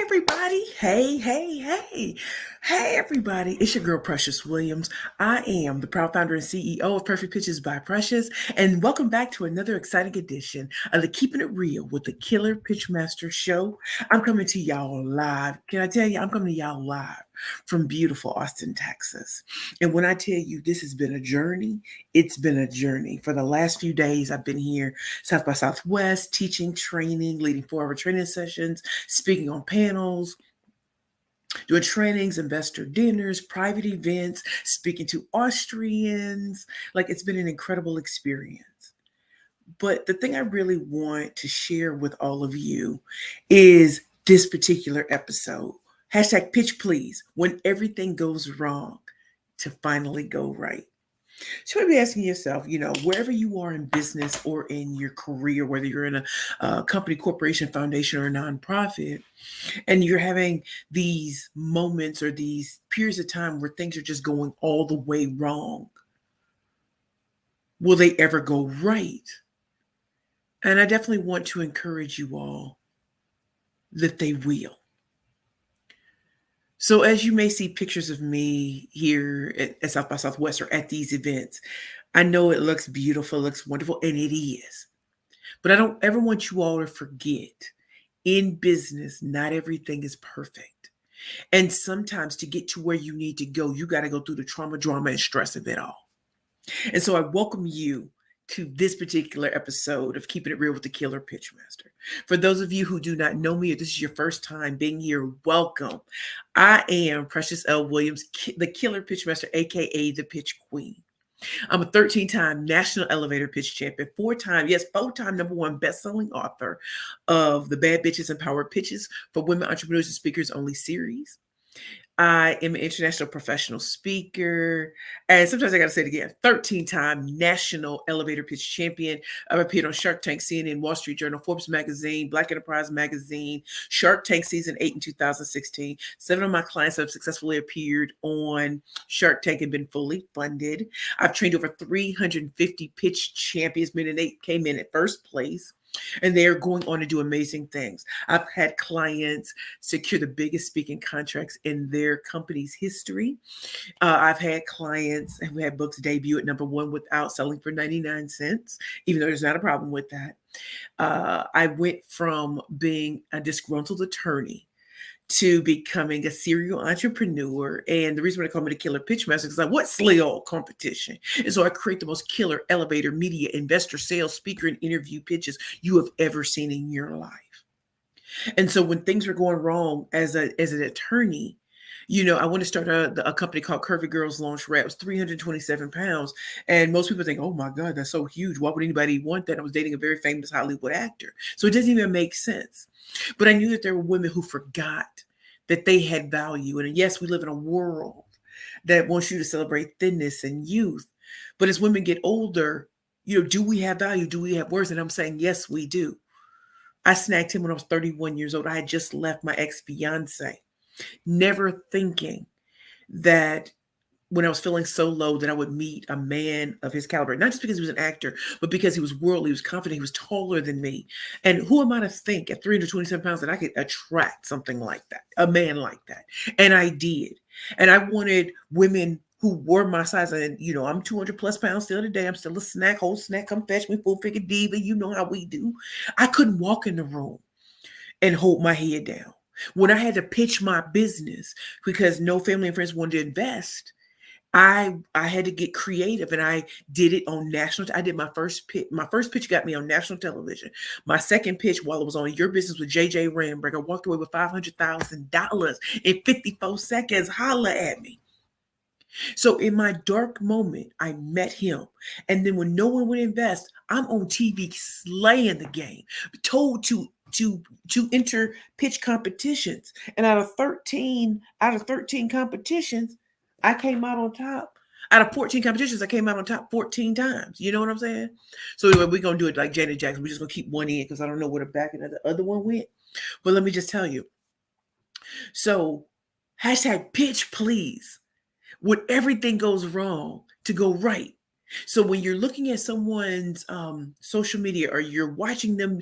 everybody. Hey, everybody. It's your girl, Precious Williams. I am the proud founder and CEO of Perfect Pitches by Precious, and welcome back to another exciting edition of the Keeping It Real with the Killer Pitchmaster Show. I'm coming to y'all live. Can I tell you, I'm coming to y'all live from beautiful Austin, Texas. And when I tell you this has been a journey, it's been a journey. For the last few days, I've been here, South by Southwest, teaching, training, leading 4-hour training sessions, speaking on panels, doing trainings, investor dinners, private events, speaking to Austrians. Like, it's been an incredible experience. But the thing I really want to share with all of you is this particular episode. Hashtag pitch please, when everything goes wrong to finally go right. So you might be asking yourself, wherever you are in business or in your career, whether you're in a company, corporation, foundation, or a nonprofit, and you're having these moments or these periods of time where things are just going all the way wrong, will they ever go right? And I definitely want to encourage you all that they will. So as you may see pictures of me here at South by Southwest or at these events, I know it looks beautiful, looks wonderful, and it is. But I don't ever want you all to forget, in business, not everything is perfect. And sometimes to get to where you need to go, you got to go through the trauma, drama, and stress of it all. And so I welcome you to this particular episode of Keeping It Real with the Killer Pitchmaster. For those of you who do not know me, or this is your first time being here, welcome. I am Precious L. Williams, the Killer Pitchmaster, aka the Pitch Queen. I'm a 13-time national elevator pitch champion, 4-time #1 best-selling author of the Bad Bitches and Power Pitches for Women Entrepreneurs and Speakers Only series. I am an international professional speaker, and sometimes I got to say it again, 13-time national elevator pitch champion. I've appeared on Shark Tank, CNN, Wall Street Journal, Forbes Magazine, Black Enterprise Magazine, Shark Tank Season 8 in 2016. 7 of my clients have successfully appeared on Shark Tank and been fully funded. I've trained over 350 pitch champions, meaning they came in at first place. And they're going on to do amazing things. I've had clients secure the biggest speaking contracts in their company's history. I've had clients who had books debut at #1 without selling for 99 cents, even though there's not a problem with that. I went from being a disgruntled attorney to becoming a serial entrepreneur. And the reason why they call me the Killer Pitchmaster is like, what slay all competition? And so I create the most killer elevator, media, investor, sales, speaker, and interview pitches you have ever seen in your life. And so when things were going wrong as an attorney, I want to start a company called Curvy Girls Lingerie. It was 327 pounds. And most people think, oh my God, that's so huge. Why would anybody want that? I was dating a very famous Hollywood actor. So it doesn't even make sense. But I knew that there were women who forgot that they had value. And yes, we live in a world that wants you to celebrate thinness and youth. But as women get older, do we have value? Do we have worth? And I'm saying, yes, we do. I snagged him when I was 31 years old. I had just left my ex-fiance, never thinking that when I was feeling so low that I would meet a man of his caliber, not just because he was an actor, but because he was worldly, he was confident, he was taller than me. And who am I to think at 327 pounds that I could attract something like that, a man like that? And I did. And I wanted women who were my size. And, I'm 200 plus pounds still today. I'm still a snack, whole snack, come fetch me, full figure diva. You know how we do. I couldn't walk in the room and hold my head down. When I had to pitch my business because no family and friends wanted to invest, I had to get creative, and I did it on national. I did my first pitch. My first pitch got me on national television. My second pitch, while it was on Your Business with JJ Ramberg, I walked away with $500,000 in 54 seconds. Holla at me. So in my dark moment, I met him. And then when no one would invest, I'm on TV slaying the game, told to enter pitch competitions. And out of 13 competitions, I came out on top. Out of 14 competitions, I came out on top 14 times. You know what I'm saying? So anyway, we're going to do it like Janet Jackson. We're just going to keep one in because I don't know where the back end of the other one went. But let me just tell you. So hashtag pitch please. When everything goes wrong to go right. So when you're looking at someone's social media or you're watching them,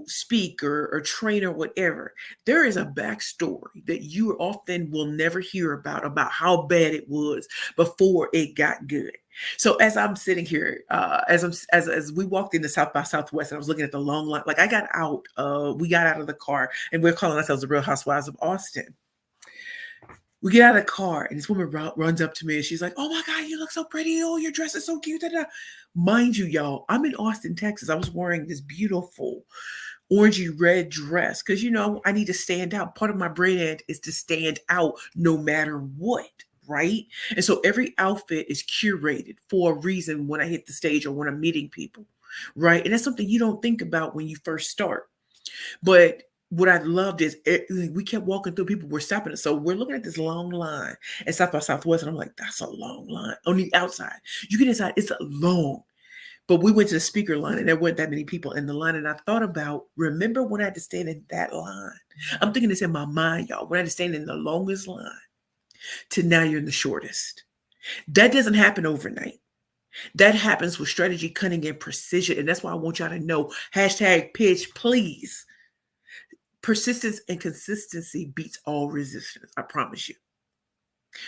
speak or train or whatever, there is a backstory that you often will never hear about how bad it was before it got good. So as I'm sitting here, as we walked into South by Southwest, and I was looking at the long line, like we got out of the car, and we're calling ourselves the Real Housewives of Austin. We get out of the car, and this woman runs up to me, and she's like, "Oh my God, you look so pretty. Oh, your dress is so cute." Da, da. Mind you, y'all, I'm in Austin, Texas. I was wearing this beautiful orangey red dress because, I need to stand out. Part of my brand is to stand out no matter what, right? And so every outfit is curated for a reason when I hit the stage or when I'm meeting people, right? And that's something you don't think about when you first start. But what I loved is we kept walking through, people were stopping us. So we're looking at this long line at South by Southwest, and I'm like, that's a long line on the outside. You get inside, it's a long. But we went to the speaker line, and there weren't that many people in the line. And I thought about, remember when I had to stand in that line? I'm thinking this in my mind, y'all. When I had to stand in the longest line to now you're in the shortest. That doesn't happen overnight. That happens with strategy, cunning, and precision. And that's why I want y'all to know, #pitch, please. Persistence and consistency beats all resistance. I promise you.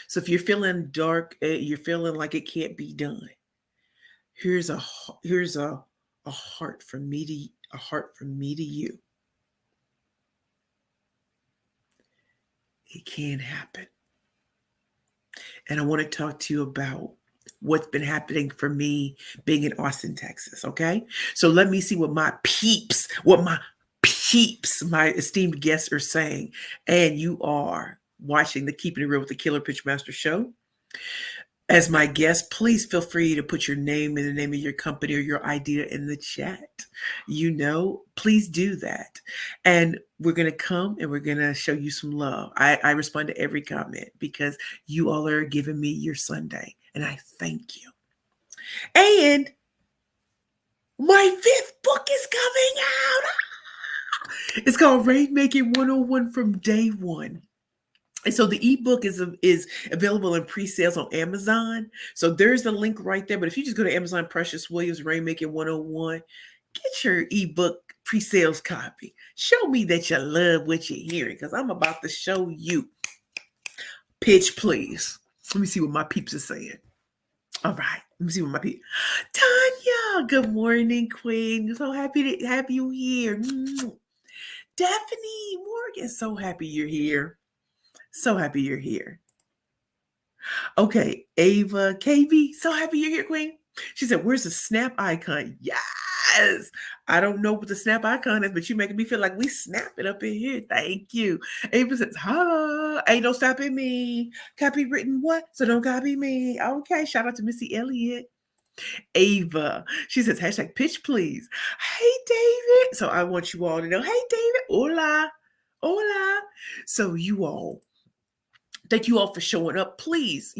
So if you're feeling dark, you're feeling like it can't be done, here's a heart from me to you. It can happen. And I want to talk to you about what's been happening for me being in Austin, Texas. Okay. So let me see what my my esteemed guests are saying. And you are watching the Keeping It Real with the Killer Pitchmaster show. As my guest, please feel free to put your name and the name of your company or your idea in the chat. Please do that. And we're going to come and we're going to show you some love. I respond to every comment because you all are giving me your Sunday. And I thank you. And my 5th book is coming out. It's called Rainmaking 101 from Day One. And so the ebook is available in pre-sales on Amazon. So there's the link right there. But if you just go to Amazon, Precious Williams, Rainmaking 101, get your ebook pre-sales copy. Show me that you love what you're hearing because I'm about to show you. Pitch, please. Let me see what my peeps are saying. All right. Let me see what my peeps. Tanya, good morning, Queen. So happy to have you here. Daphne Morgan, so happy you're here. So happy you're here. Okay, Ava KB, so happy you're here, Queen. She said, where's the snap icon? Yes. I don't know what the snap icon is, but you're making me feel like we snap it up in here. Thank you. Ava says, holla. Ain't no stopping me. Copywritten what? So don't copy me. Okay, shout out to Missy Elliott. Ava, she says, #pitch, please. Hey, David. So I want you all to know, hey, David. Hola. Hola. So you all, thank you all for showing up. Please,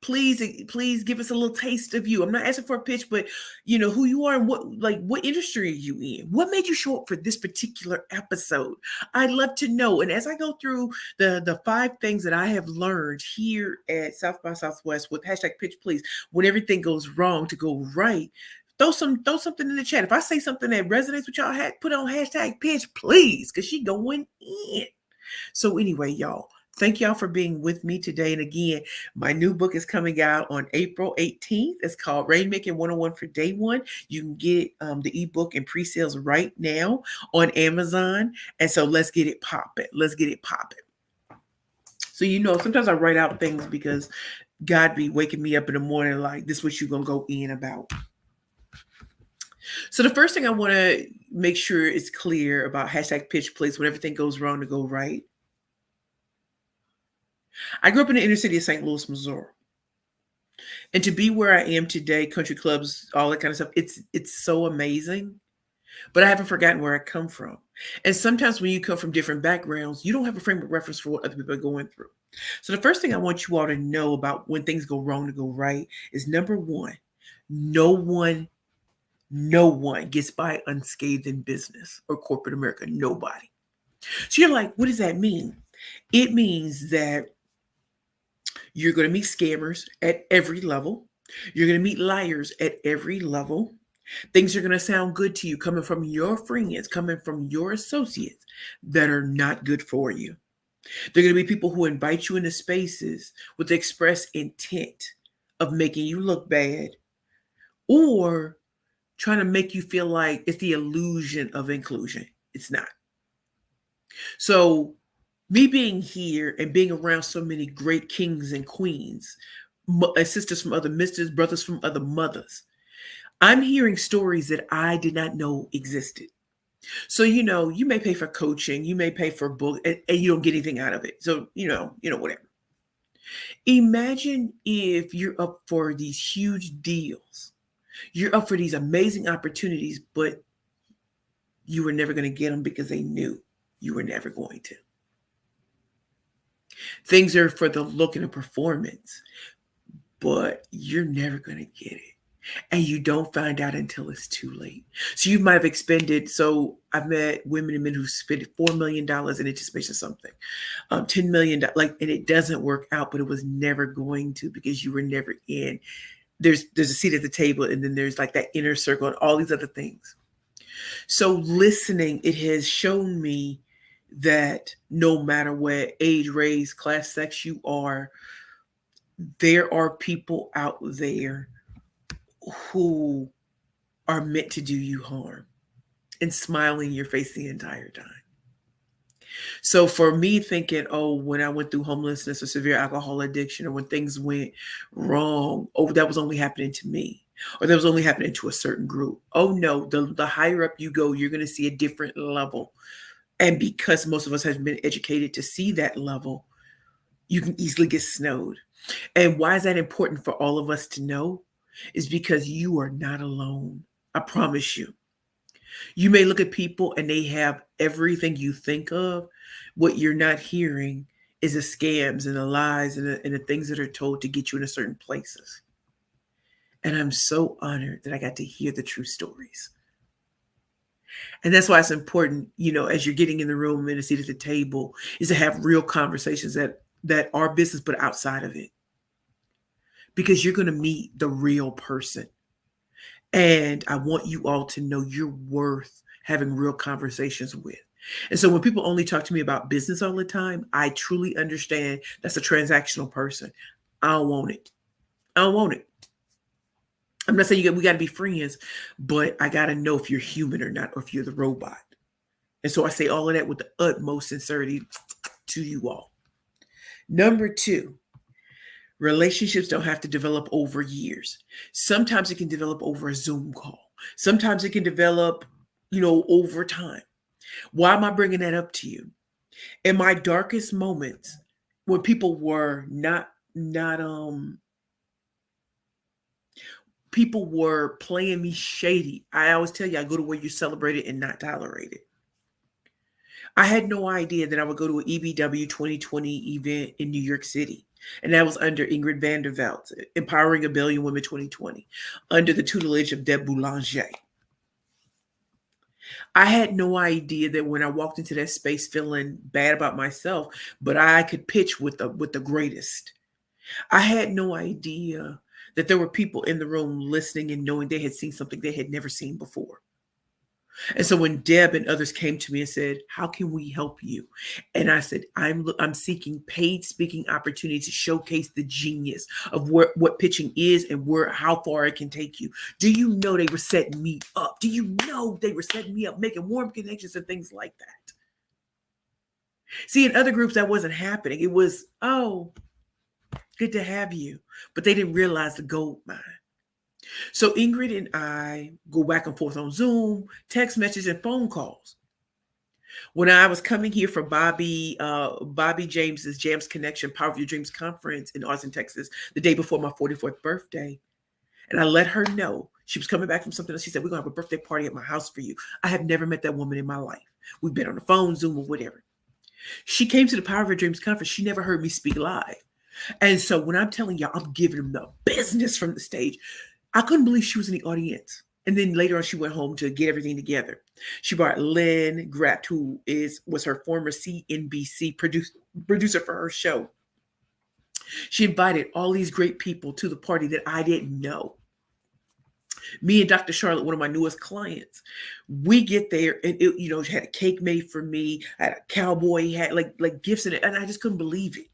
please give us a little taste of you. I'm not asking for a pitch, but who you are and what industry are you in? What made you show up for this particular episode? I'd love to know. And as I go through the 5 things that I have learned here at South by Southwest with #pitch, please, when everything goes wrong to go right, throw something in the chat. If I say something that resonates with y'all, put on #pitch, please, because she going in. So anyway, y'all, thank y'all for being with me today. And again, my new book is coming out on April 18th. It's called Rainmaking 101 for Day One. You can get the ebook in pre-sales right now on Amazon. And so let's get it popping. Let's get it popping. So, sometimes I write out things because God be waking me up in the morning like, this is what you're going to go in about. So the first thing I want to make sure is clear about #pitch, please, when everything goes wrong to go right. I grew up in the inner city of St. Louis, Missouri. And to be where I am today, country clubs, all that kind of stuff, it's so amazing. But I haven't forgotten where I come from. And sometimes when you come from different backgrounds, you don't have a frame of reference for what other people are going through. So the first thing I want you all to know about when things go wrong to go right is, number one, no one gets by unscathed in business or corporate America. Nobody. So you're like, what does that mean? It means that you're going to meet scammers at every level. You're going to meet liars at every level. Things are going to sound good to you coming from your friends, coming from your associates that are not good for you. There are going to be people who invite you into spaces with the express intent of making you look bad or trying to make you feel like it's the illusion of inclusion. It's not. So, me being here and being around so many great kings and queens, sisters from other misters, brothers from other mothers, I'm hearing stories that I did not know existed. So, you may pay for coaching, you may pay for a book, and you don't get anything out of it. So, whatever. Imagine if you're up for these huge deals, you're up for these amazing opportunities, but you were never going to get them because they knew you were never going to. Things are for the look and the performance, but you're never going to get it. And you don't find out until it's too late. So you might have expended. So I've met women and men who spent $4 million in anticipation of something, $10 million, and it doesn't work out, but it was never going to because you were never in. There's a seat at the table, and then there's like that inner circle and all these other things. So listening, it has shown me that no matter what age, race, class, sex you are, there are people out there who are meant to do you harm and smile in your face the entire time. So for me thinking, oh, when I went through homelessness or severe alcohol addiction or when things went wrong, oh, that was only happening to me or that was only happening to a certain group. Oh no, the higher up you go, you're going to see a different level. And because most of us have been educated to see that level, you can easily get snowed. And why is that important for all of us to know? Is because you are not alone. I promise you. You may look at people and they have everything you think of. What you're not hearing is the scams and the lies and the things that are told to get you into certain places. And I'm so honored that I got to hear the true stories. And that's why it's important, as you're getting in the room and a seat at the table, is to have real conversations that are business, but outside of it. Because you're going to meet the real person. And I want you all to know you're worth having real conversations with. And so when people only talk to me about business all the time, I truly understand that's a transactional person. I don't want it. I don't want it. I'm not saying we got to be friends, but I got to know if you're human or not, or if you're the robot. And so I say all of that with the utmost sincerity to you all. Number 2, relationships don't have to develop over years. Sometimes it can develop over a Zoom call. Sometimes it can develop, over time. Why am I bringing that up to you? In my darkest moments, when people were people were playing me shady, I always tell you, I go to where you're celebrated and not tolerated. I had no idea that I would go to an EBW 2020 event in New York City. And that was under Ingrid van der Veld, Empowering a Billion Women 2020, under the tutelage of Deb Boulanger. I had no idea that when I walked into that space feeling bad about myself, but I could pitch with the greatest. I had no idea that there were people in the room listening and knowing they had seen something they had never seen before. And so when Deb and others came to me and said, how can we help you? And I said, I'm seeking paid speaking opportunities to showcase the genius of what pitching is and how far it can take you. Do you know they were setting me up? Do you know they were setting me up, making warm connections and things like that? See, in other groups, that wasn't happening. It was, oh, good to have you. But they didn't realize the gold mine. So Ingrid and I go back and forth on Zoom, text messages, and phone calls. When I was coming here for Bobby James's Jams Connection Power of Your Dreams conference in Austin, Texas, the day before my 44th birthday, and I let her know she was coming back from something else. She said, we're going to have a birthday party at my house for you. I have never met that woman in my life. We've been on the phone, Zoom, or whatever. She came to the Power of Your Dreams conference. She never heard me speak live. And so when I'm telling y'all, I'm giving them the business from the stage. I couldn't believe she was in the audience. And then later on, she went home to get everything together. She brought Lynn Gratt, who was her former CNBC producer for her show. She invited all these great people to the party that I didn't know. Me and Dr. Charlotte, one of my newest clients, we get there and she had a cake made for me. I had a cowboy hat, like gifts in it, and I just couldn't believe it.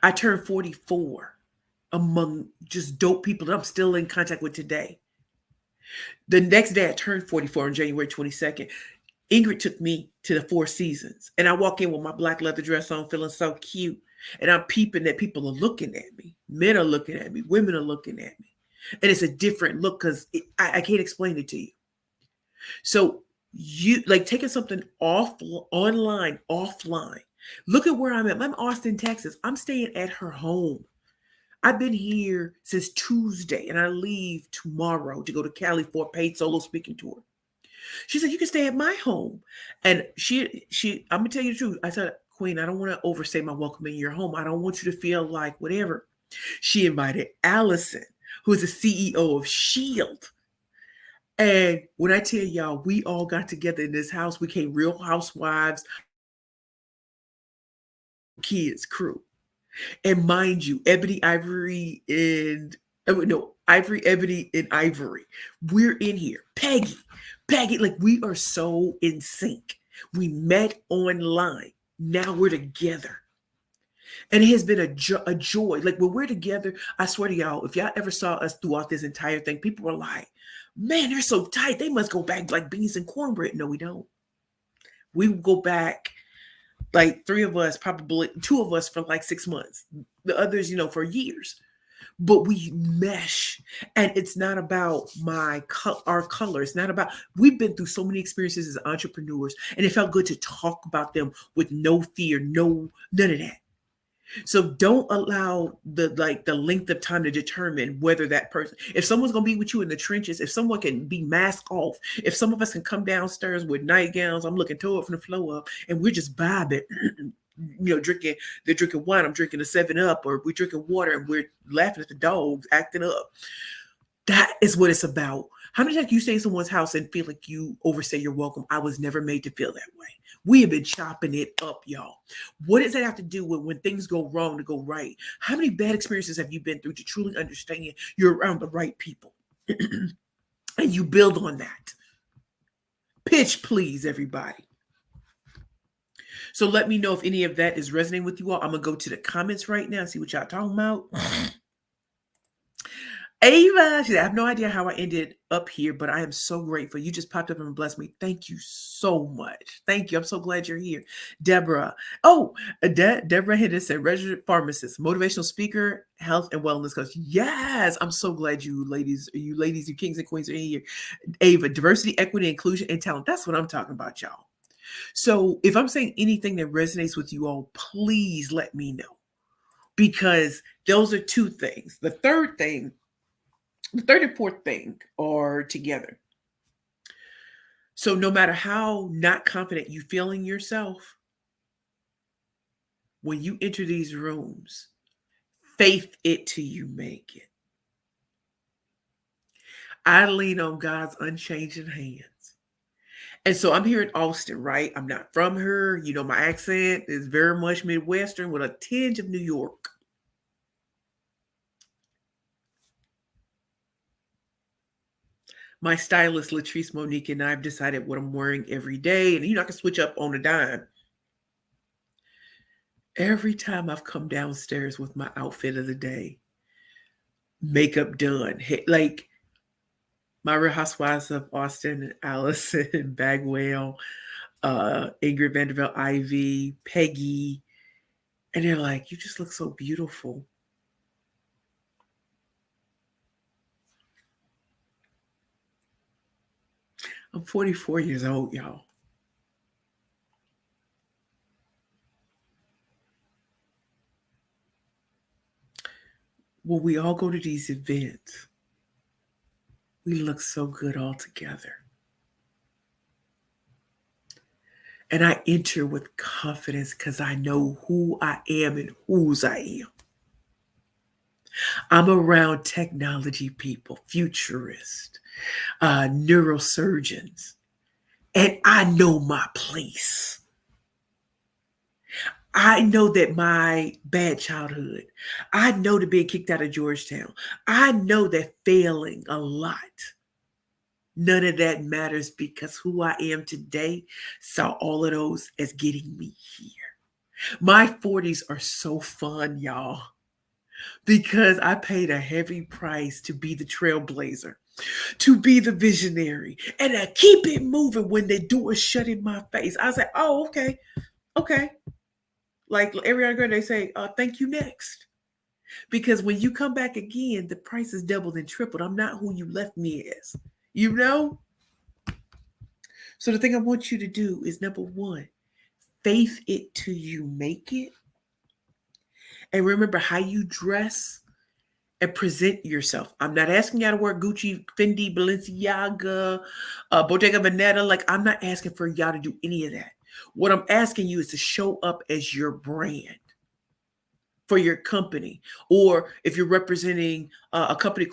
I turned 44 among just dope people that I'm still in contact with today. The next day, I turned 44 on January 22nd. Ingrid took me to the Four Seasons, and I walk in with my black leather dress on, feeling so cute. And I'm peeping that people are looking at me. Men are looking at me. Women are looking at me. And it's a different look because I can't explain it to you. So you like taking something offline. Look at where I'm at. I'm in Austin, Texas. I'm staying at her home. I've been here since Tuesday, and I leave tomorrow to go to Cali for a paid solo speaking tour. She said, "You can stay at my home." And I'm gonna tell you the truth. I said, "Queen, I don't want to overstay my welcome in your home. I don't want you to feel like whatever." She invited Allison, who is the CEO of Shield. And when I tell y'all, we all got together in this house, we became Real Housewives, kids crew. And mind you, Ebony, Ivory, and no, Ivory, Ebony, and Ivory. We're in here. Peggy, like we are so in sync. We met online. Now we're together. And it has been a joy. Like when we're together, I swear to y'all, if y'all ever saw us throughout this entire thing, people were like, man, they're so tight. They must go back like beans and cornbread. No, we don't. We go back like three of us, probably two of us for like 6 months. The others, for years. But we mesh, and it's not about our color. It's not about, we've been through so many experiences as entrepreneurs, and it felt good to talk about them with no fear, none of that. So don't allow the length of time to determine whether that person, if someone's going to be with you in the trenches, if someone can be masked off, if some of us can come downstairs with nightgowns, I'm looking toward from the floor up, and we're just vibing, they're drinking wine, I'm drinking a 7-Up, or we're drinking water and we're laughing at the dogs acting up. That is what it's about. How many times you stay in someone's house and feel like you overstay your welcome? I was never made to feel that way. We have been chopping it up, y'all. What does that have to do with when things go wrong to go right? How many bad experiences have you been through to truly understand you're around the right people? And you build on that. Pitch, please, everybody. So let me know if any of that is resonating with you all. I'm going to go to the comments right now and see what y'all talking about. Ava, she said, I have no idea how I ended up here, but I am so grateful. You just popped up and blessed me. Thank you so much. Thank you. I'm so glad you're here. Deborah. Oh, Deborah Henderson said, registered pharmacist, motivational speaker, health and wellness coach. Yes. I'm so glad you ladies, you kings and queens are here. Ava, diversity, equity, inclusion, and talent. That's what I'm talking about, y'all. So if I'm saying anything that resonates with you all, please let me know, because those are two things. The third and fourth thing are together. So no matter how not confident you feel in yourself, when you enter these rooms, faith it till you make it. I lean on God's unchanging hands. And so I'm here in Austin, right? I'm not from her. My accent is very much Midwestern with a tinge of New York. My stylist, Latrice Monique, and I have decided what I'm wearing every day. And I can switch up on a dime. Every time I've come downstairs with my outfit of the day, makeup done, like my Real Housewives of Austin, Allison Bagwell, Ingrid Vanderbilt Ivy, Peggy, and they're like, you just look so beautiful. I'm 44 years old, y'all. When we all go to these events, we look so good all together. And I enter with confidence because I know who I am and whose I am. I'm around technology people, futurists, neurosurgeons, and I know my place. I know that my bad childhood, I know that being kicked out of Georgetown, I know that failing a lot, none of that matters because who I am today saw all of those as getting me here. My 40s are so fun, y'all, because I paid a heavy price to be the trailblazer, to be the visionary, and to keep it moving when the door shut in my face. I was like, oh, okay, okay. Like Ariana Grande, they say, thank you next. Because when you come back again, the price is doubled and tripled. I'm not who you left me as, you know? So the thing I want you to do is number one, faith it till you make it. And remember how you dress and present yourself. I'm not asking y'all to wear Gucci, Fendi, Balenciaga, Bottega Veneta. Like, I'm not asking for y'all to do any of that. What I'm asking you is to show up as your brand for your company, or if you're representing a company,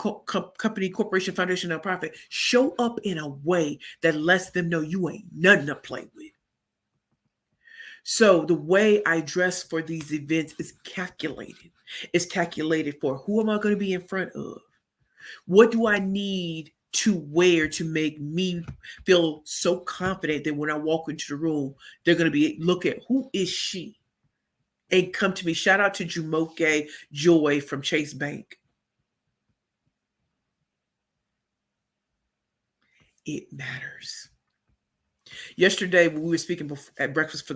company, corporation, foundation, nonprofit, show up in a way that lets them know you ain't nothing to play with. So the way I dress for these events is calculated. It's calculated for who am I going to be in front of? What do I need to wear to make me feel so confident that when I walk into the room, they're going to be look at who is she? And come to me. Shout out to Jumoke Joy from Chase Bank. It matters. Yesterday, when we were speaking at breakfast for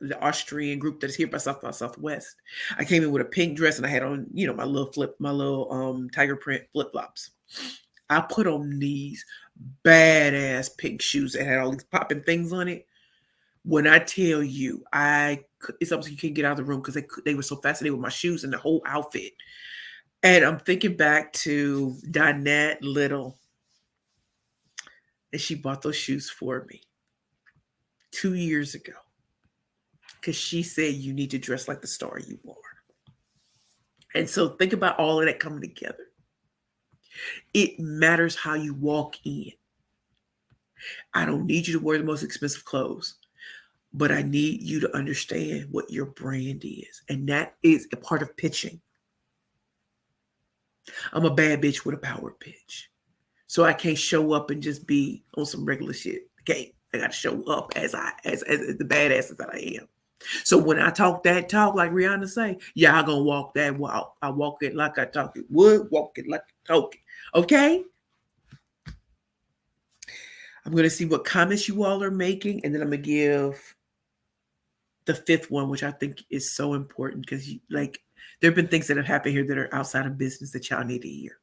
the Austrian group that is here by South by Southwest, I came in with a pink dress and I had on, my little tiger print flip flops. I put on these badass pink shoes that had all these popping things on it. When I tell you, it's almost you can't get out of the room because they were so fascinated with my shoes and the whole outfit. And I'm thinking back to Donette Little, and she bought those shoes for me 2 years ago because she said you need to dress like the star you are. And so think about all of that coming together. It matters how you walk in. I don't need you to wear the most expensive clothes, but I need you to understand what your brand is. And that is a part of pitching. I'm a bad bitch with a power pitch. So I can't show up and just be on some regular shit. Okay. I got to show up as the badass that I am. So when I talk that talk, like Rihanna say, yeah, I'm going to walk that walk. I walk it like I talk it would, walk it like I talk it. Okay? I'm going to see what comments you all are making, and then I'm going to give the fifth one, which I think is so important because there have been things that have happened here that are outside of business that y'all need to hear.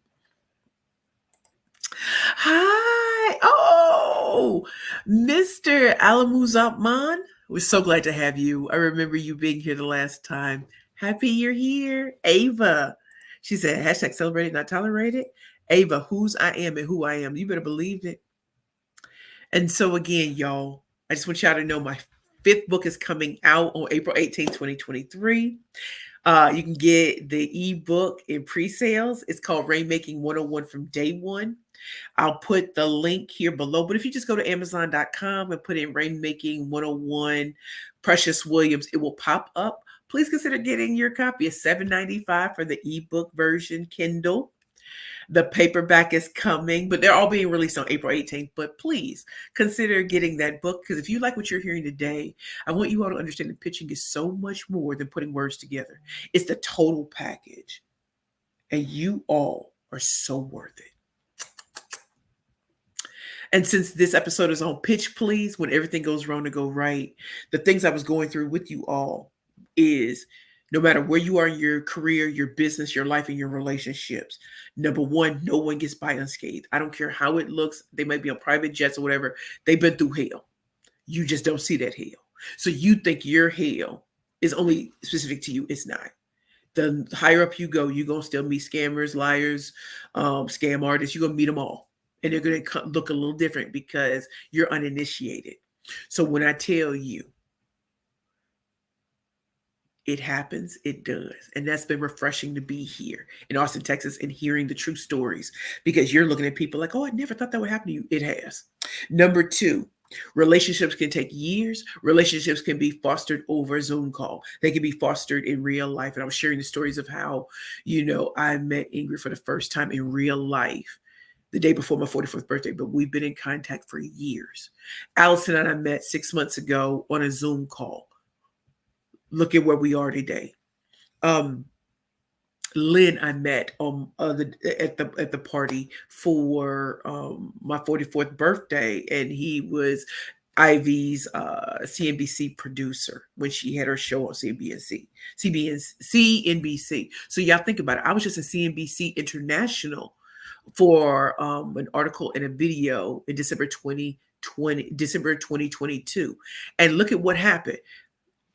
Hi. Oh, Mr. Alamuzatman. We're so glad to have you. I remember you being here the last time. Happy you're here. Ava. She said, hashtag celebrated, not tolerated. Ava, whose I am and who I am. You better believe it. And so again, y'all, I just want y'all to know my fifth book is coming out on April 18th, 2023. You can get the ebook in pre-sales. It's called Rainmaking 101 from Day One. I'll put the link here below, but if you just go to Amazon.com and put in Rainmaking 101 Precious Williams, it will pop up. Please consider getting your copy. It's $7.95 for the ebook version, Kindle. The paperback is coming, but they're all being released on April 18th. But please consider getting that book, because if you like what you're hearing today, I want you all to understand that pitching is so much more than putting words together. It's the total package. And you all are so worth it. And since this episode is on Pitch Please, when everything goes wrong to go right, the things I was going through with you all is no matter where you are in your career, your business, your life, and your relationships, number one, no one gets by unscathed. I don't care how it looks. They might be on private jets or whatever. They've been through hell. You just don't see that hell. So you think your hell is only specific to you. It's not. The higher up you go, you're going to still meet scammers, liars, scam artists. You're going to meet them all. And they're going to look a little different because you're uninitiated. So when I tell you, it happens, it does. And that's been refreshing to be here in Austin, Texas, and hearing the true stories, because you're looking at people like, oh, I never thought that would happen to you. It has. Number two, Relationships can take years. Relationships can be fostered over a Zoom call. They can be fostered in real life. And I was sharing the stories of how, I met Ingrid for the first time in real life the day before my 44th birthday, but we've been in contact for years. Allison and I met 6 months ago on a Zoom call. Look at where we are today. Lynn, I met at the party for my 44th birthday, and he was Ivy's CNBC producer when she had her show on CNBC. So y'all think about it. I was just a CNBC International for an article and a video in December 2022, and look at what happened.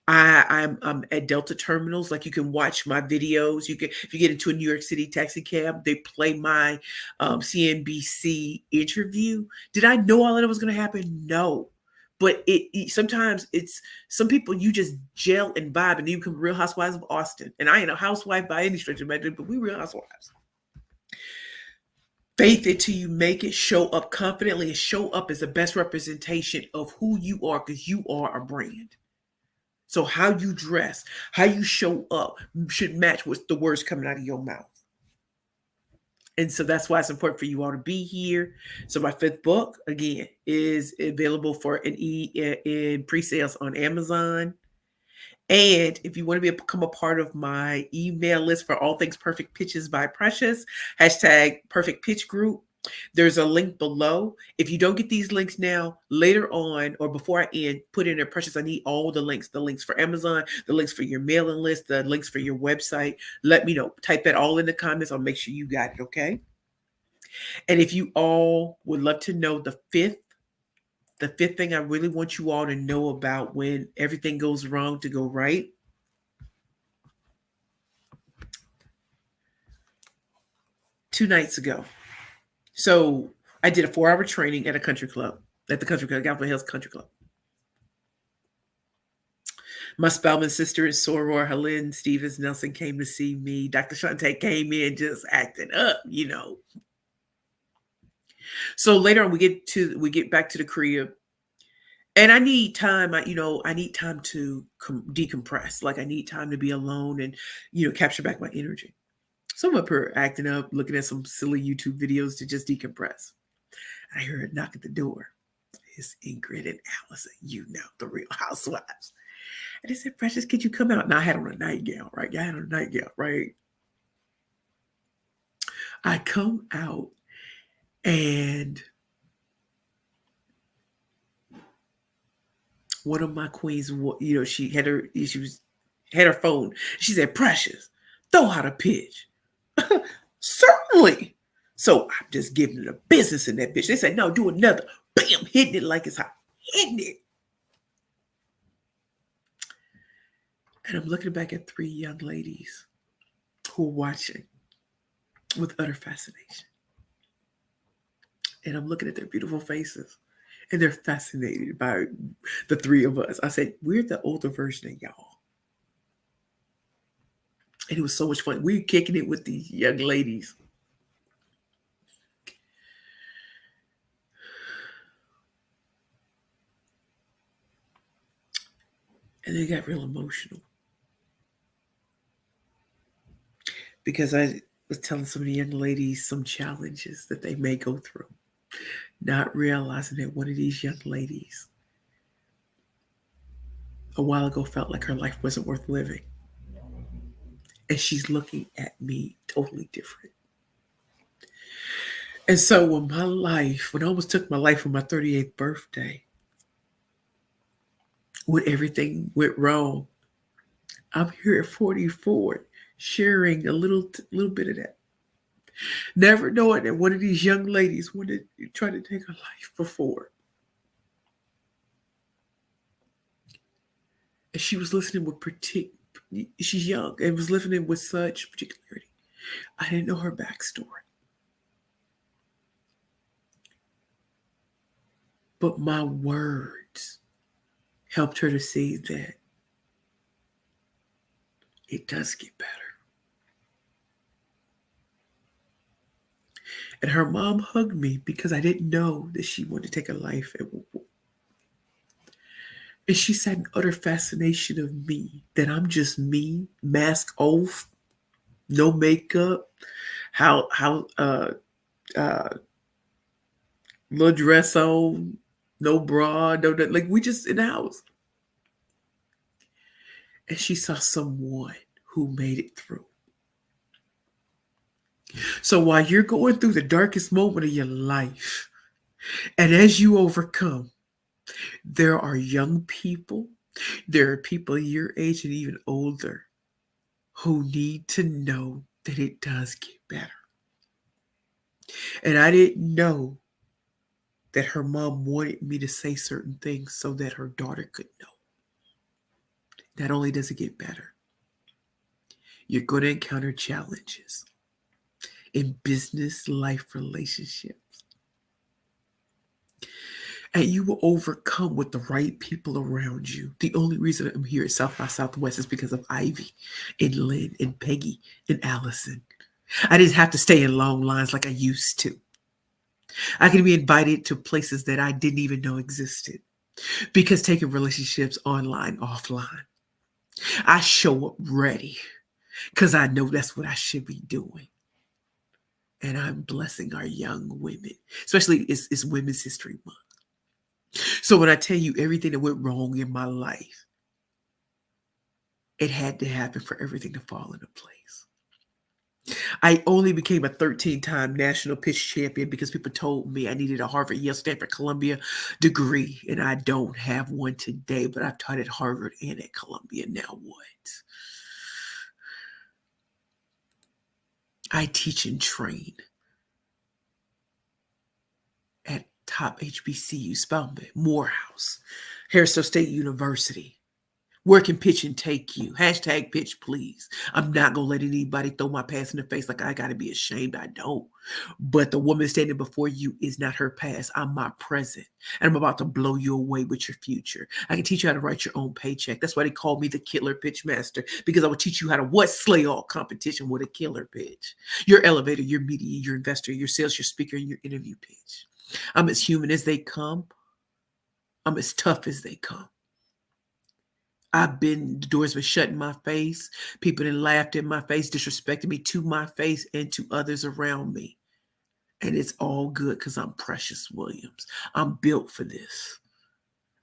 I'm at Delta terminals. Like, you can watch my videos. If you get into a New York City taxi cab, they play my CNBC interview. Did I know all of that was going to happen? No. But sometimes it's some people you just gel and vibe, and you become Real Housewives of Austin. And I ain't a housewife by any stretch of the imagination, but we Real Housewives. Faith it till you make it. Show up confidently, and show up as the best representation of who you are, because you are a brand. So how you dress, how you show up should match with the words coming out of your mouth. And so that's why it's important for you all to be here. So my 5th book, again, is available for in pre-sales on Amazon. And if you want to become a part of my email list for all things Perfect Pitches by Precious, #Perfect Pitch Group, there's a link below. If you don't get these links now, later on or before I end, put in there, Precious, I need all the links for Amazon, the links for your mailing list, the links for your website. Let me know. Type that all in the comments. I'll make sure you got it, okay? And if you all would love to know the fifth thing I really want you all to know about when everything goes wrong to go right. Two nights ago. So I did a 4-hour training at the country club, Galveston Hills Country Club. My Spelman sister and soror, Helene Stevens Nelson, came to see me. Dr. Shante came in just acting up, So later on, we get back to the crib, and I need time. I need time to decompress. Like, I need time to be alone and capture back my energy. So I'm up here acting up, looking at some silly YouTube videos to just decompress. And I heard a knock at the door. It's Ingrid and Allison, the Real Housewives. And they said, "Precious, could you come out?" And I had on a nightgown, right? I come out, and one of my queens, she had her phone. She said, "Precious, throw out a pitch." Certainly. So I'm just giving it a business in that bitch. They said, "No, do another." Bam, hitting it like it's hot. Hitting it. And I'm looking back at 3 young ladies who are watching with utter fascination. And I'm looking at their beautiful faces, and they're fascinated by the 3 of us. I said, "We're the older version of y'all." And it was so much fun. We were kicking it with these young ladies. And they got real emotional. Because I was telling some of the young ladies some challenges that they may go through, not realizing that one of these young ladies a while ago felt like her life wasn't worth living. And she's looking at me totally different. And so when I almost took my life on my 38th birthday, when everything went wrong, I'm here at 44 sharing a little bit of that. Never knowing that one of these young ladies wanted to try to take her life before. And she was listening she's young and was listening with such particularity. I didn't know her backstory. But my words helped her to see that it does get better. And her mom hugged me because I didn't know that she wanted to take her life. And she said an utter fascination of me, that I'm just me, mask off, no makeup, how uh little dress on, no bra, no like we just in the house. And she saw someone who made it through. So while you're going through the darkest moment of your life, and as you overcome, there are young people, there are people your age and even older who need to know that it does get better. And I didn't know that her mom wanted me to say certain things so that her daughter could know. Not only does it get better, you're going to encounter challenges in business, life, relationships. And you will overcome with the right people around you. The only reason I'm here at South by Southwest is because of Ivy and Lynn and Peggy and Allison. I didn't have to stay in long lines like I used to. I could be invited to places that I didn't even know existed because taking relationships online, offline, I show up ready because I know that's what I should be doing. And I'm blessing our young women, especially it's Women's History Month. So when I tell you everything that went wrong in my life, it had to happen for everything to fall into place. I only became a 13-time national pitch champion because people told me I needed a Harvard, Yale, Stanford, Columbia degree, and I don't have one today, but I've taught at Harvard and at Columbia. Now what? I teach and train at top HBCU, Spelman, Morehouse, Harrisville State University. Where can pitching take you? Hashtag pitch, please. I'm not going to let anybody throw my past in the face like I got to be ashamed. I don't. But the woman standing before you is not her past. I'm my present. And I'm about to blow you away with your future. I can teach you how to write your own paycheck. That's why they call me the killer pitch master, because I will teach you how to slay all competition with a killer pitch. Your elevator, your media, your investor, your sales, your speaker, and your interview pitch. I'm as human as they come. I'm as tough as they come. The doors been shut in my face. People that laughed in my face, disrespected me to my face and to others around me. And it's all good because I'm Precious Williams. I'm built for this.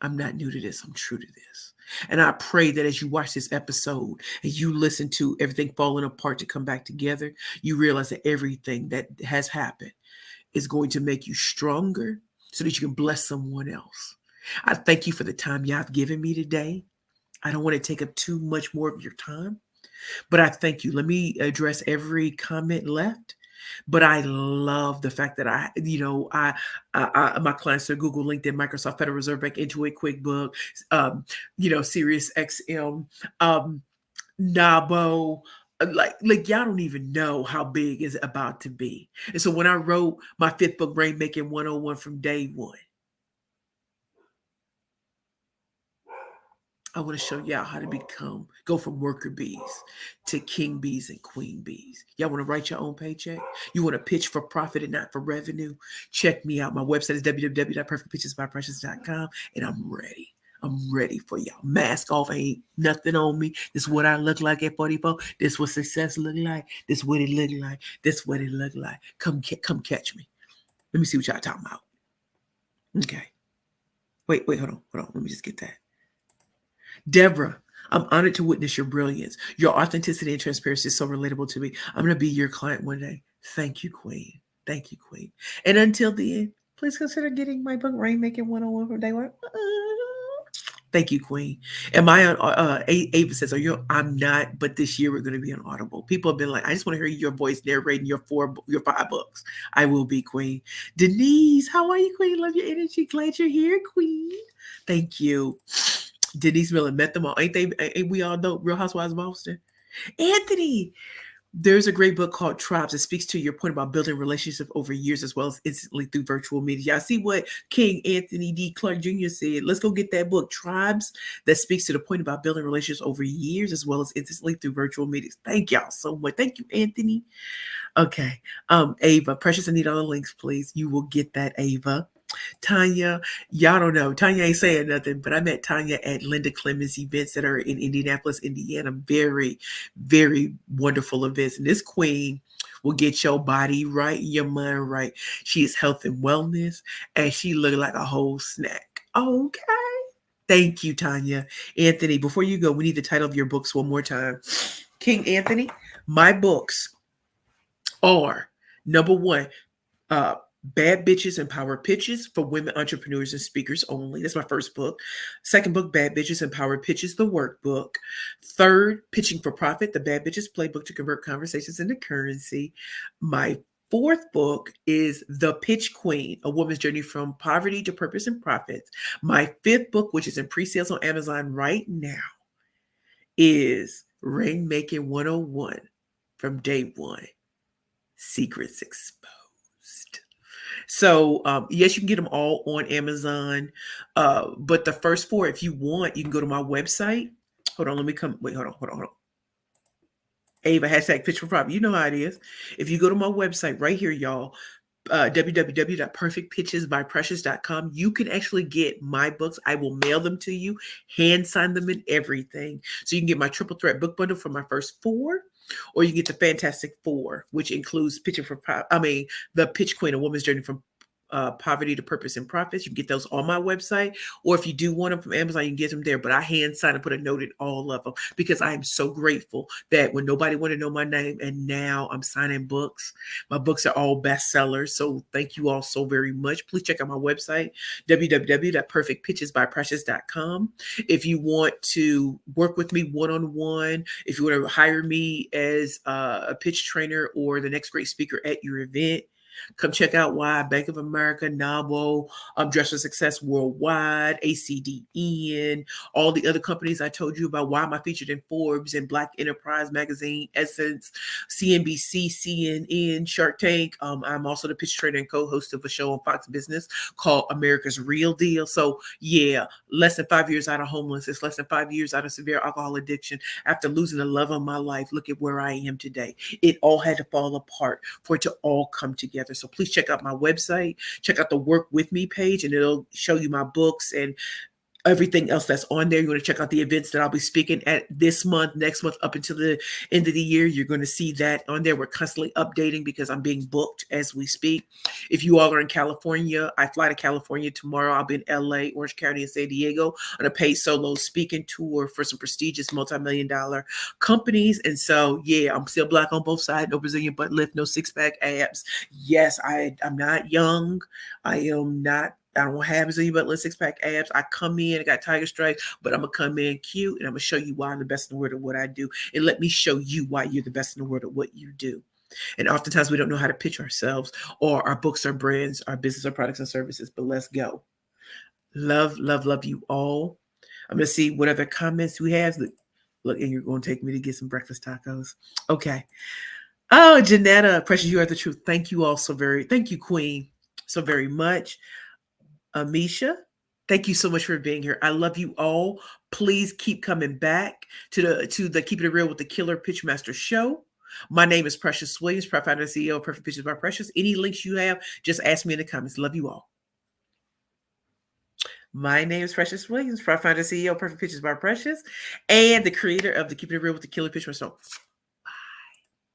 I'm not new to this. I'm true to this. And I pray that as you watch this episode and you listen to everything falling apart to come back together, you realize that everything that has happened is going to make you stronger so that you can bless someone else. I thank you for the time y'all have given me today. I don't want to take up too much more of your time, but I thank you. Let me address every comment left. But I love the fact that my clients are Google, LinkedIn, Microsoft, Federal Reserve Bank, Intuit, QuickBooks, Sirius XM, Nabo. Like y'all don't even know how big it's about to be. And so when I wrote my fifth book, Rainmaking 101, from day one, I want to show y'all how to go from worker bees to king bees and queen bees. Y'all want to write your own paycheck? You want to pitch for profit and not for revenue? Check me out. My website is www.perfectpitchesbyprecious.com, and I'm ready. I'm ready for y'all. Mask off. Ain't nothing on me. This is what I look like at 44. This is what success look like. This is what it look like. This is what it look like. Come catch me. Let me see what y'all talking about. Okay. Wait, hold on. Let me just get that. Deborah, I'm honored to witness your brilliance. Your authenticity and transparency is so relatable to me. I'm going to be your client one day. Thank you, Queen. Thank you, Queen. And until the end, please consider getting my book, Rainmaking 101 from day one. Thank you, Queen. Am I on? Ava says, I'm not, but this year we're going to be on Audible. People have been like, I just want to hear your voice narrating your 5 books. I will be, Queen. Denise, how are you, Queen? Love your energy. Glad you're here, Queen. Thank you. Denise Miller, met them all. Ain't we all know Real Housewives of Boston? Anthony, there's a great book called Tribes that speaks to your point about building relationships over years as well as instantly through virtual media. I see what King Anthony D. Clark Jr. said. Let's go get that book, Tribes, that speaks to the point about building relationships over years as well as instantly through virtual media. Thank y'all so much. Thank you, Anthony. Okay. Ava, Precious, I need all the links, please. You will get that, Ava. Tanya, y'all don't know. Tanya ain't saying nothing, but I met Tanya at Linda Clemens events that are in Indianapolis, Indiana. Very, very wonderful events. And this queen will get your body right, your mind right. She is health and wellness, and she look like a whole snack. Okay. Thank you, Tanya. Anthony, before you go, we need the title of your books one more time. King Anthony, my books are number one, uh, Bad Bitches and Power Pitches for Women Entrepreneurs and Speakers Only. That's my first book. Second book, Bad Bitches and Power Pitches, the workbook. Third, Pitching for Profit, the Bad Bitches Playbook to Convert Conversations into Currency. My fourth book is The Pitch Queen, A Woman's Journey from Poverty to Purpose and Profits. My fifth book, which is in pre-sales on Amazon right now, is Rainmaking 101 from Day One, Secrets Exposed. So yes, you can get them all on Amazon. But the first four, if you want, you can go to my website. Hold on, let me come. Wait, hold on. Ava, hashtag pitch for profit. You know how it is. If you go to my website right here, y'all, www.perfectpitchesbyprecious.com, you can actually get my books. I will mail them to you, hand sign them and everything. So you can get my triple threat book bundle for my first four, or you get the Fantastic Four, which includes the Pitch Queen, A Woman's Journey from Poverty to Purpose and Profits. You can get those on my website, or if you do want them from Amazon, you can get them there. But I hand sign and put a note in all of them because I am so grateful that when nobody wanted to know my name, and now I'm signing books. My books are all bestsellers. So thank you all so very much. Please check out my website, www.perfectpitchesbyprecious.com. If you want to work with me one-on-one, if you want to hire me as a pitch trainer or the next great speaker at your event, come check out why Bank of America, NABO, Dress for Success Worldwide, ACDN, all the other companies I told you about. Why am I featured in Forbes and Black Enterprise Magazine, Essence, CNBC, CNN, Shark Tank. I'm also the pitch trainer and co-host of a show on Fox Business called America's Real Deal. So yeah, less than 5 years out of homelessness, less than 5 years out of severe alcohol addiction. After losing the love of my life, look at where I am today. It all had to fall apart for it to all come together. So please check out my website, check out the Work With Me page, and it'll show you my books and everything else that's on there. You want to check out the events that I'll be speaking at this month, next month, up until the end of the year. You're going to see that on there. We're constantly updating because I'm being booked as we speak. If you all are in California, I fly to California tomorrow. I'll be in LA, Orange County, and San Diego on a paid solo speaking tour for some prestigious multi-million-dollar companies. And so, yeah, I'm still Black on both sides. No Brazilian butt lift, no six-pack abs. Yes, I'm not young. I don't have Brazilian butt lift, six-pack abs. I come in, I got tiger stripes, but I'm going to come in cute, and I'm going to show you why I'm the best in the world at what I do. And let me show you why you're the best in the world at what you do. And oftentimes we don't know how to pitch ourselves or our books, our brands, our business, our products and services, but let's go. Love, love, love you all. I'm going to see what other comments we have. Look, and you're going to take me to get some breakfast tacos. Okay. Oh, Janetta, Precious, you are the truth. Thank you all thank you, Queen, so very much. Amisha, thank you so much for being here. I love you all. Please keep coming back to the Keeping It Real with the Killer Pitchmaster show. My name is Precious Williams, proud founder and CEO of Perfect Pitches by Precious. Any links you have, just ask me in the comments. Love you all. My name is Precious Williams, proud founder and CEO of Perfect Pitches by Precious, and the creator of the Keeping It Real with the Killer Pitchmaster show.